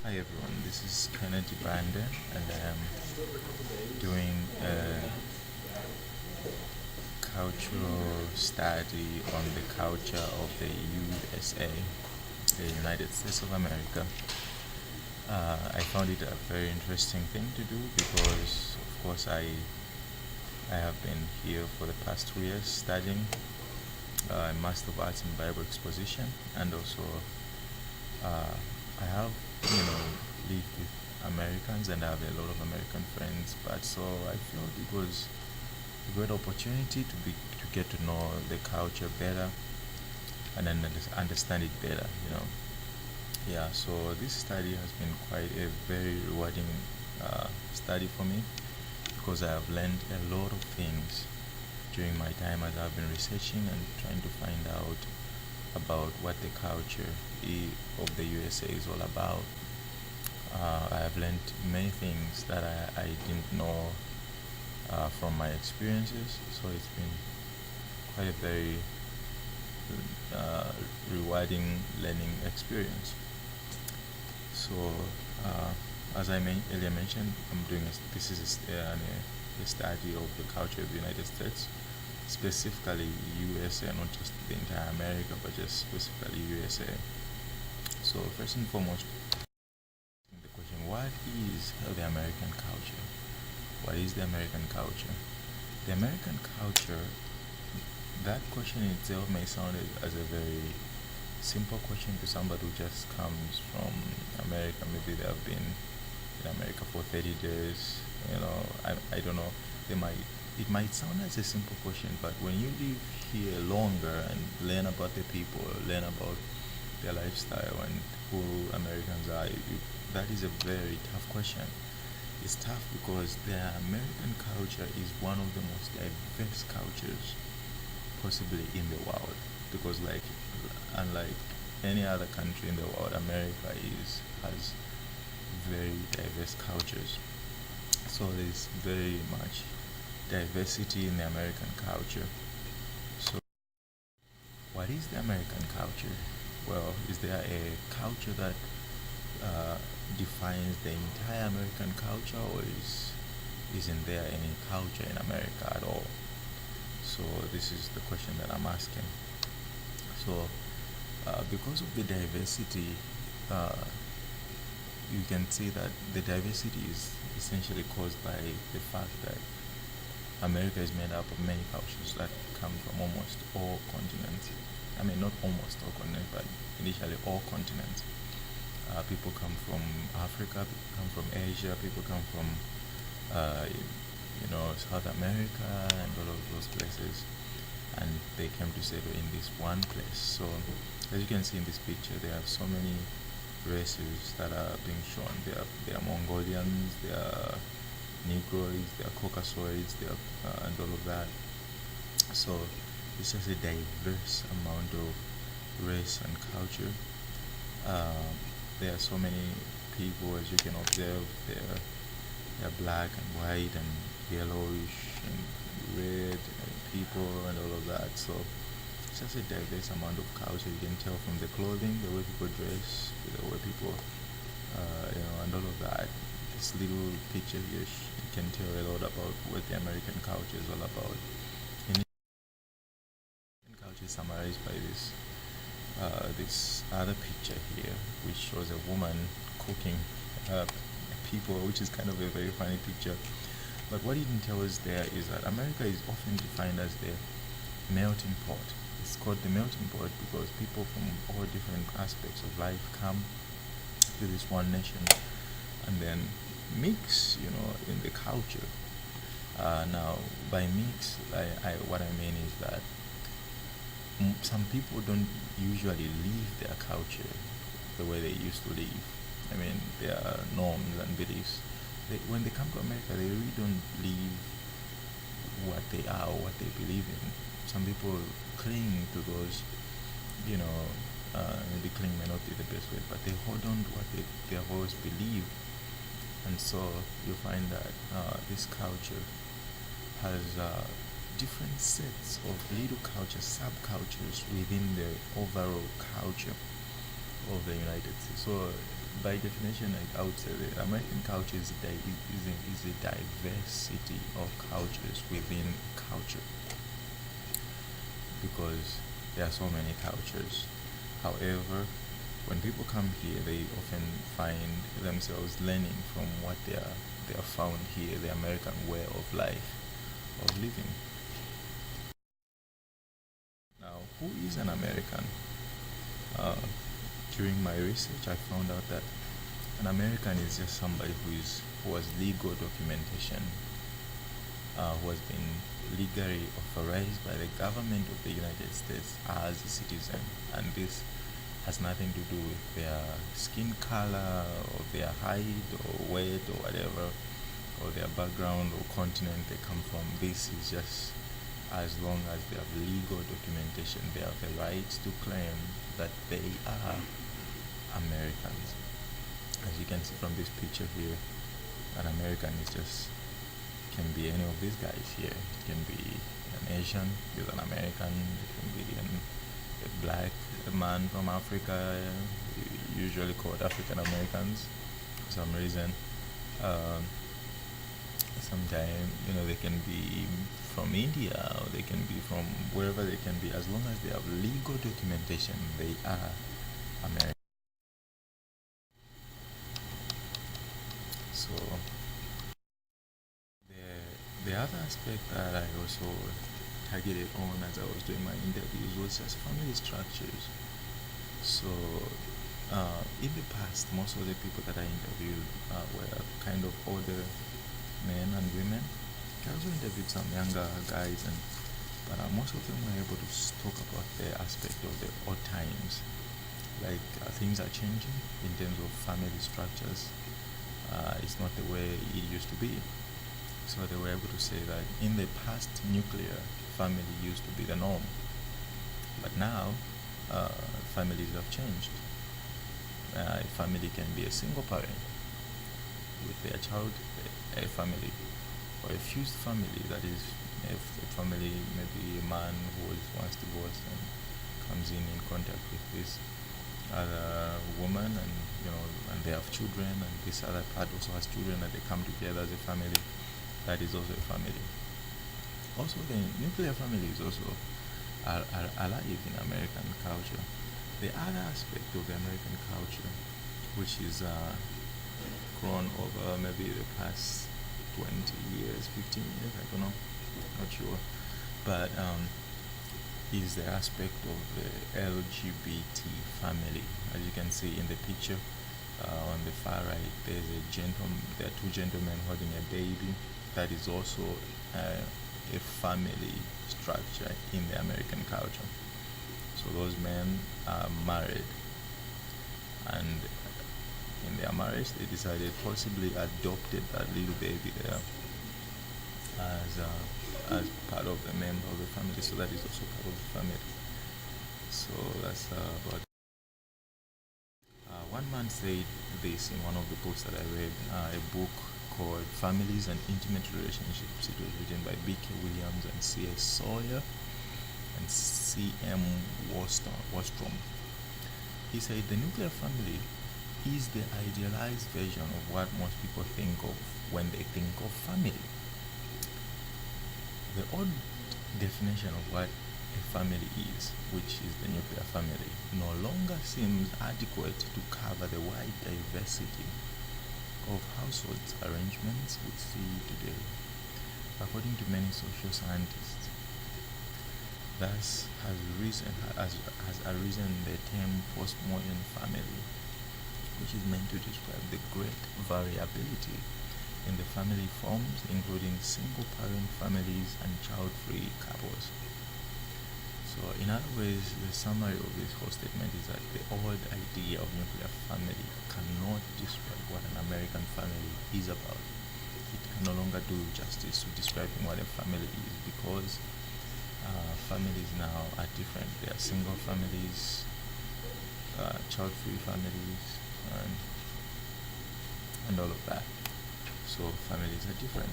Hi everyone, this is Kennedy Bande and I'm doing a cultural study on the culture of the USA, the United States of America. I found it a very interesting thing to do because, of course, I have been here for the past 2 years studying a Master of Arts in Bible Exposition, and also uh, I have, lived with Americans and I have a lot of American friends. But so I felt it was a great opportunity to get to know the culture better and then understand it better. Yeah. So this study has been quite a very rewarding study for me because I have learned a lot of things during my time as I've been researching and trying to find out about what the culture of the USA is all about. I have learned many things that I didn't know from my experiences, so it's been quite a very uh, rewarding learning experience. So, uh, as I earlier mentioned, I'm doing this is a study of the culture of the United States, specifically USA, not just the entire America, but just specifically USA. So, first and foremost, the question: what is the American culture? What is the American culture? The American culture, that question itself may sound as a very simple question to somebody who just comes from America. Maybe they have been in America for 30 days. I don't know. It might sound as a simple question, but when you live here longer and learn about the people, learn about their lifestyle and who Americans are, that is a very tough question. It's tough because the American culture is one of the most diverse cultures possibly in the world. Because unlike any other country in the world, America is has very diverse cultures. So there's very much diversity in the American culture. So what is the American culture? Well, is there a culture that uh, defines the entire American culture, or isn't there any culture in America at all? So this is the question that I'm asking. So because of the diversity, uh, you can see that the diversity is essentially caused by the fact that America is made up of many cultures that come from almost all continents. I mean, not almost all continents, but initially all continents. People come from Africa, people come from Asia, people come from, South America and all of those places. And they came to settle in this one place. So, as you can see in this picture, there are so many races that are being shown. There are Mongolians, there are Negroids, there are Caucasoids, there are, and all of that. So it's just a diverse amount of race and culture. Uh, there are so many people, as you can observe. They're black and white and yellowish and red and people and all of that. So it's just a diverse amount of culture. You can tell from the clothing, the way people dress, the way people, and all of that. This little picture here can tell a lot about what the American culture is all about. In American culture is summarized by this other picture here, which shows a woman cooking uh, people, which is kind of a very funny picture. But what it entails there is that America is often defined as the melting pot. It's called the melting pot because people from all different aspects of life come to this one nation and then mix, in the culture. Now, by mix, what I mean is that some people don't usually leave their culture the way they used to live. I mean, their norms and beliefs. When they come to America, they really don't leave what they are or what they believe in. Some people cling to those, maybe cling may not be the best word, but they hold on to what they have always believed. And so you find that this culture has different sets of little cultures, subcultures within the overall culture of the United States. So by definition, I would say the American culture is a diversity of cultures within culture, because there are so many cultures. However, when people come here, they often find themselves learning from what they are found here, the American way of life, of living. Now, who is an American? Uh, During my research, I found out that an American is just somebody who has legal documentation, who has been legally authorized by the government of the United States as a citizen, and this has nothing to do with their skin color or their height or weight or whatever, or their background or continent they come from. This is just, as long as they have legal documentation, they have the right to claim that they are Americans. As you can see from this picture here, an American is just, can be any of these guys here. It can be an Asian, is an American. It can be a black man from Africa, usually called African Americans for some reason. Um, Sometimes, they can be from India, or they can be from wherever they can be. As long as they have legal documentation, they are American. So the other aspect that I also targeted on as I was doing my interviews was just family structures. So in the past, most of the people that I interviewed were kind of older men and women. I also interviewed some younger guys, but most of them were able to talk about the aspect of the odd times, like things are changing in terms of family structures. It's not the way it used to be. So they were able to say that in the past, nuclear family used to be the norm, but now families have changed. A family can be a single parent with their child, a family, or a fused family, that is, if a family, maybe a man who was once divorced and comes in contact with this other woman, and and they have children, and this other part also has children, and they come together as a family. That is also a family. Also, the nuclear family is also alive in American culture. The other aspect of the American culture, which is grown over maybe the past 20 years, 15 years, I don't know, not sure, but is the aspect of the LGBT family. As you can see in the picture, on the far right, there are two gentlemen holding a baby. That is also a family structure in the American culture. So those men are married, and in their marriage they decided, possibly adopted that little baby there as part of the member of the family. So that is also part of the family. So that's about. One man said this in one of the books that I read, a book called Families and Intimate Relationships. It was written by B.K. Williams and C.S. Sawyer and C.M. Wostrom. He said the nuclear family is the idealized version of what most people think of when they think of family. The old definition of what a family is, which is the nuclear family, no longer seems adequate to cover the wide diversity of household arrangements we see today, according to many social scientists. Thus has arisen the term postmodern family, which is meant to describe the great variability in the family forms, including single-parent families and child-free couples. So, in other words, the summary of this whole statement is that the old idea of nuclear family cannot describe what an American family is about. It can no longer do justice to describing what a family is, because families now are different. There are single families, child-free families, and all of that. So families are different.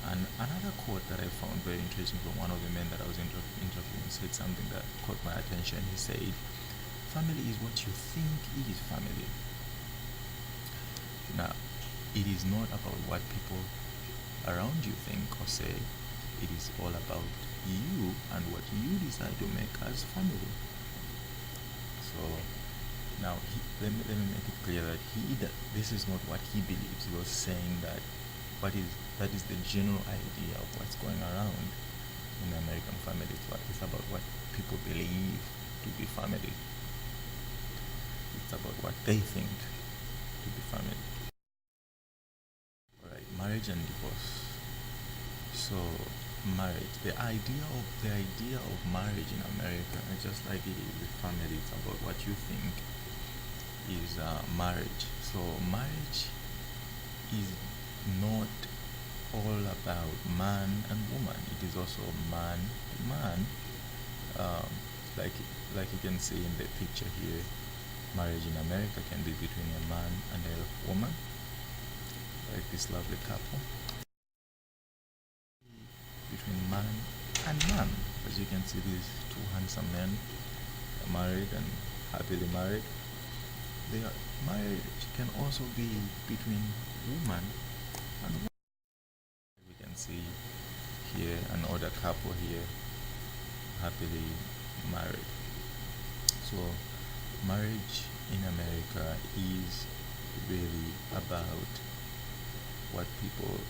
And another quote that I found very interesting from one of the men that I was interviewing said something that caught my attention. He said, "Family is what you think is family. Now, it is not about what people around you think or say. It is all about you and what you decide to make as family. So now, let me make it clear that this is not what he believes. He was saying that that is the general idea of what's going around in the American family. It's about what people believe to be family. It's about what they think to be family. All right, marriage and divorce. So marriage, the idea of marriage in America, just like it is with family, it's about what you think is marriage. So marriage is not all about man and woman. It is also man to man. Um, like like you can see in the picture here, marriage in America can be between a man and a woman, like this lovely couple, between man and man. As you can see, these two handsome men are married and happily married. Their marriage can also be between woman and woman. We can see here another couple here happily married. So marriage in America is really about what people,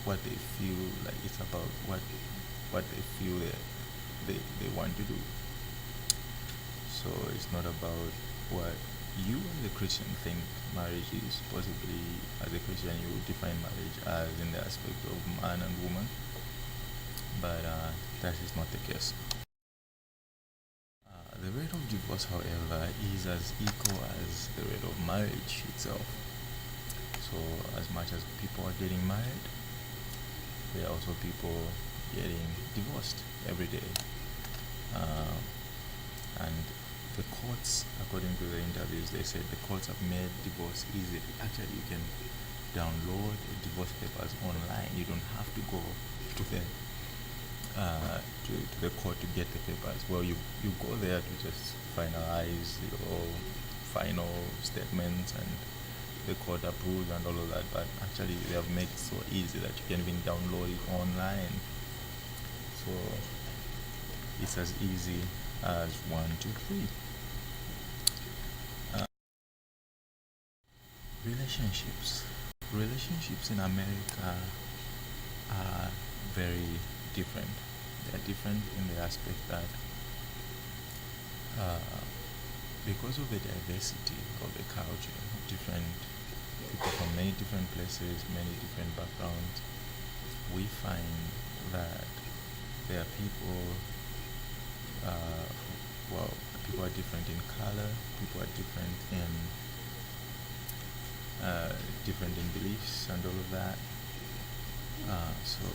what they feel like. It's about what they feel that they want to do. So it's not about what you as a Christian think marriage is. Possibly as a Christian you would define marriage as in the aspect of man and woman, but that is not the case. The rate of divorce, however, is as equal as the rate of marriage itself. So as much as people are getting married, there are also people getting divorced every day. And the courts, according to the interviews, they said the courts have made divorce easy. Actually, you can download divorce papers online. You don't have to go to the court to get the papers. Well, you go there to just finalize your final statements and the court approves and all of that. But actually, they have made it so easy that you can even download it online. So it's as easy as 1, 2, 3. Relationships in America are very different. They are different in the aspect that because of the diversity of the culture, different people from many different places, many different backgrounds, we find that there are people, people are different in color, people are different in beliefs and all of that. So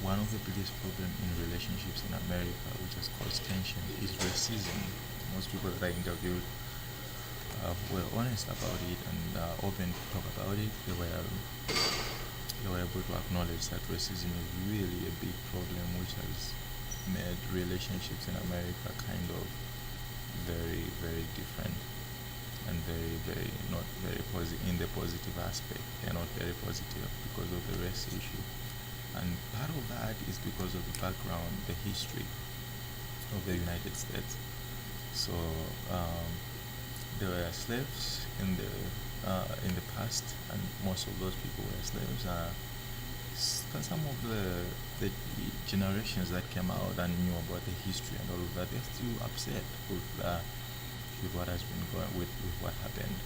one of the biggest problems in relationships in America, which has caused tension, is racism. Most people that I interviewed were honest about it and open to talk about it. They were able to acknowledge that racism is really a big problem, which has made relationships in America kind of very, very different and very, very not very positive in the positive aspect. They're not very positive because of the race issue. And part of that is because of the background, the history of the United States. So there were slaves in the past, and most of those people were slaves. Some of the generations that came out and knew about the history and all of that, they're still upset with what has been going with what happened.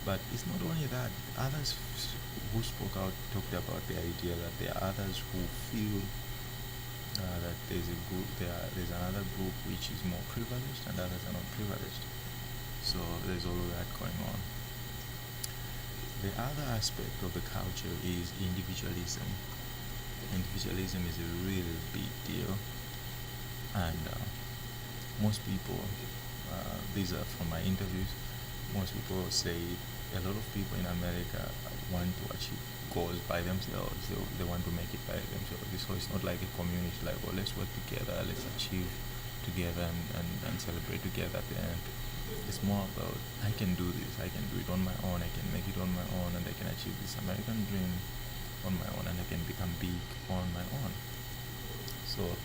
But it's not only that. Others who spoke out talked about the idea that there are others who feel that there's another group which is more privileged and others are not privileged. So there's all of that going on. The other aspect of the culture is individualism. Individualism is a really big deal, and most people, these are from my interviews, most people say a lot of people in America want to achieve goals by themselves. They want to make it by themselves. So it's not like a community, like, let's work together, let's achieve together and celebrate together at the end. It's more about I can do this, I can do it on my own, I can make it on my own, and I can achieve this American dream on my own, and I can become big on my own. So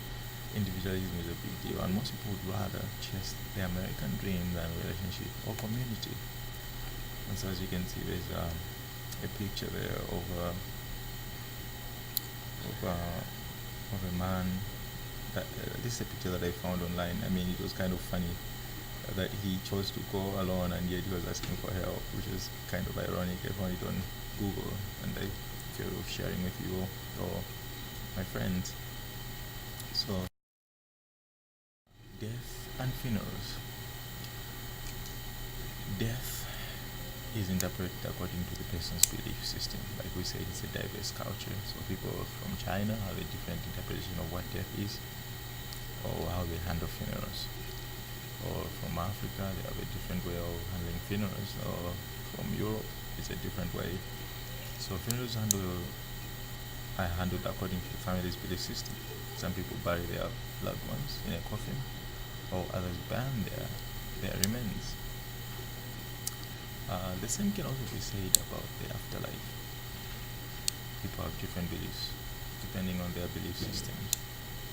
individualism is a big deal, and most people would rather chase the American dream than relationship or community. And so as you can see, there's a picture there of a man. This is a picture that I found online. I mean, it was kind of funny that he chose to go alone and yet he was asking for help, which is kind of ironic. I found it on Google and I feel of sharing with you or my friends. So, death and funerals. Death is interpreted according to the person's belief system. Like we said, it's a diverse culture. So people from China have a different interpretation of what death is or how they handle funerals. Or from Africa, they have a different way of handling funerals. Or from Europe, it's a different way. So funerals are handled according to the family's belief system. Some people bury their loved ones in a coffin, or others burn their remains. The same can also be said about the afterlife. People have different beliefs depending on their belief systems.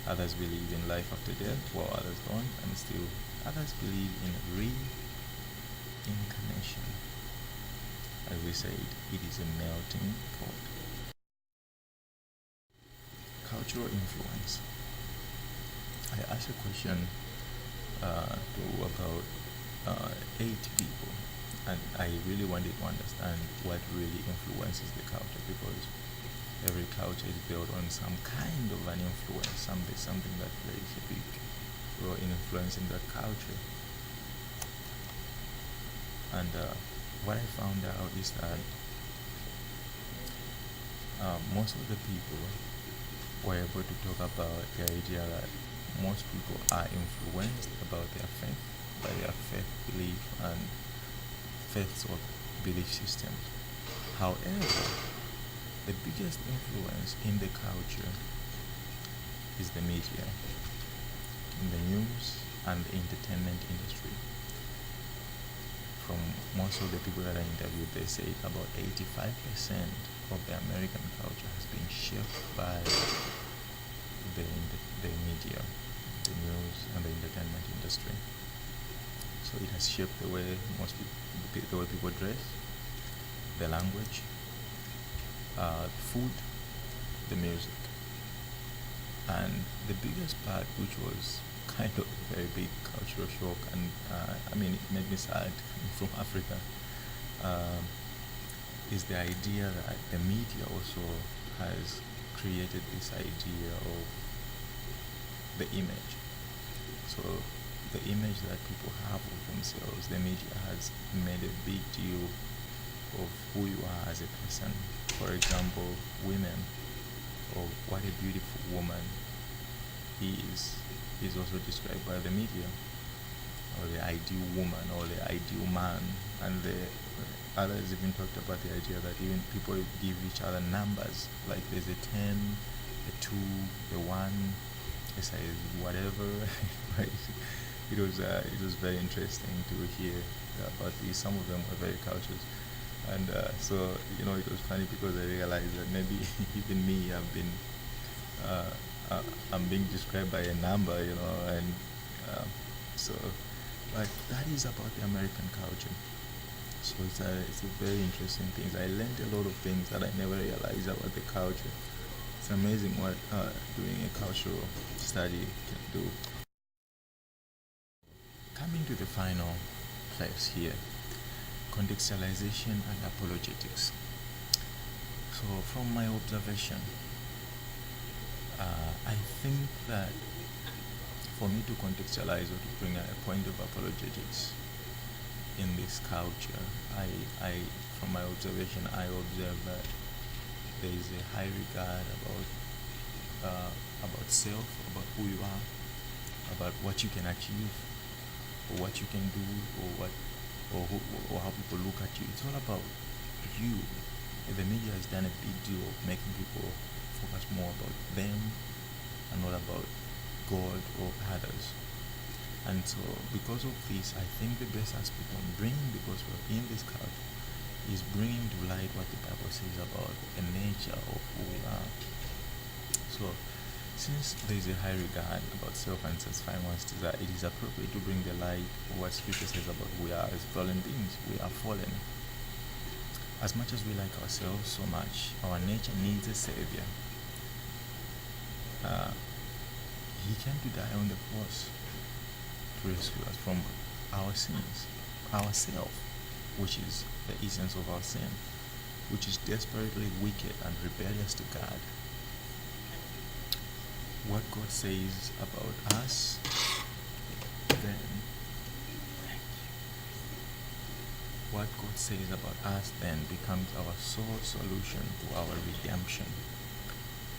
Others believe in life after death, while others don't, and still others believe in reincarnation. As we said, it is a melting pot. Cultural influence. I asked a question to about 8 people, and I really wanted to understand what really influences the culture, because every culture is built on some kind of an influence, something that plays a big role in influencing that culture. And what I found out is that most of the people were able to talk about the idea that most people are influenced about their faith by their faith belief and faiths or belief systems. However, the biggest influence in the culture is the media, in the news and the entertainment industry. From most of the people that I interviewed, they say about 85% of the American culture has been shaped by the media, the news and the entertainment industry. So it has shaped the way the way people dress, the language, food, the music. And the biggest part, which was kind of a very big cultural shock, and I mean, it made me sad from Africa, is the idea that the media also has created this idea of the image. So the image that people have of themselves, the media has made a big deal of who you are as a person. For example, women, or what a beautiful woman is also described by the media, or the ideal woman or the ideal man. And the others even talked about the idea that even people give each other numbers, like there's a 10, a 2, a 1, a size whatever. Right? It was very interesting to hear about these. Some of them were very cultured. And so, it was funny because I realized that maybe even me, I'm being described by a number, and so, but that is about the American culture. So it's a very interesting thing. I learned a lot of things that I never realized about the culture. It's amazing what doing a cultural study can do. Coming to the final place here, contextualization and apologetics. So from my observation, I think that for me to contextualize or to bring a point of apologetics in this culture, I from my observation, I observe that there is a high regard about self, about who you are, about what you can achieve, or what you can do, or how people look at you. It's all about you. The media has done a big deal of making people focus more about them and not about God or others. And so, because of this, I think the best aspect on bringing, because we're in this culture, is bringing to light what the Bible says about the nature of who we are. So, since there is a high regard about self and satisfying one's desire, it is appropriate to bring the light of what Scripture says about who we are as fallen beings. We are fallen. As much as we like ourselves so much, our nature needs a Savior. He came to die on the cross to rescue us from our sins, ourself, which is the essence of our sin, which is desperately wicked and rebellious to God. What God says about us then, what God says about us then becomes our sole solution to our redemption.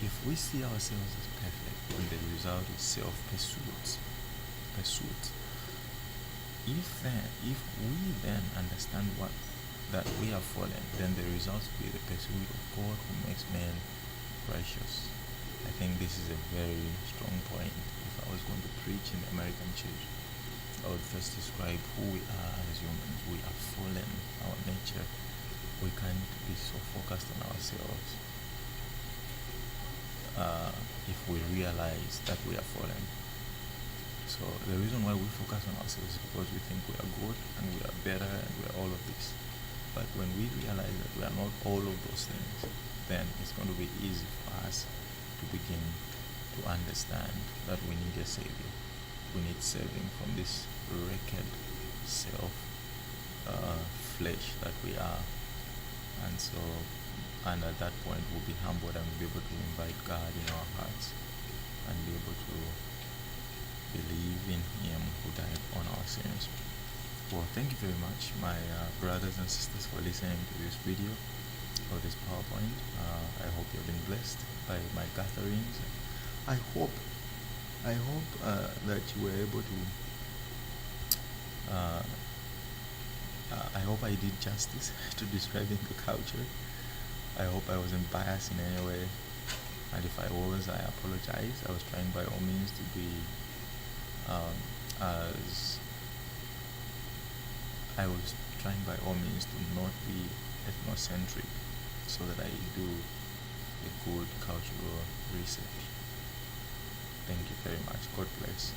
If we see ourselves as perfect, then the result is self-pursuit. If we then understand that we are fallen, then the result will be the pursuit of God who makes man righteous. I think this is a very strong point. If I was going to preach in the American church, I would first describe who we are as humans. We are fallen. Our nature, we can't be so focused on ourselves. If we realize that we are fallen. So the reason why we focus on ourselves is because we think we are good and we are better and we are all of this. But when we realize that we are not all of those things, then it's going to be easy for us to begin to understand that we need a Savior. We need saving from this wrecked flesh that we are. And so, and at that point we'll be humbled and we'll be able to invite God in our hearts and be able to believe in Him who died on our sins. Well, thank you very much, my brothers and sisters, for listening to this video or this PowerPoint. I hope you've been blessed by my gatherings. I hope that you were able to I hope I did justice to describing the culture. I hope I wasn't biased in any way, and if I was, I apologize. I was trying by all means to be to not be ethnocentric, so that I do a good cultural research. Thank you very much. God bless.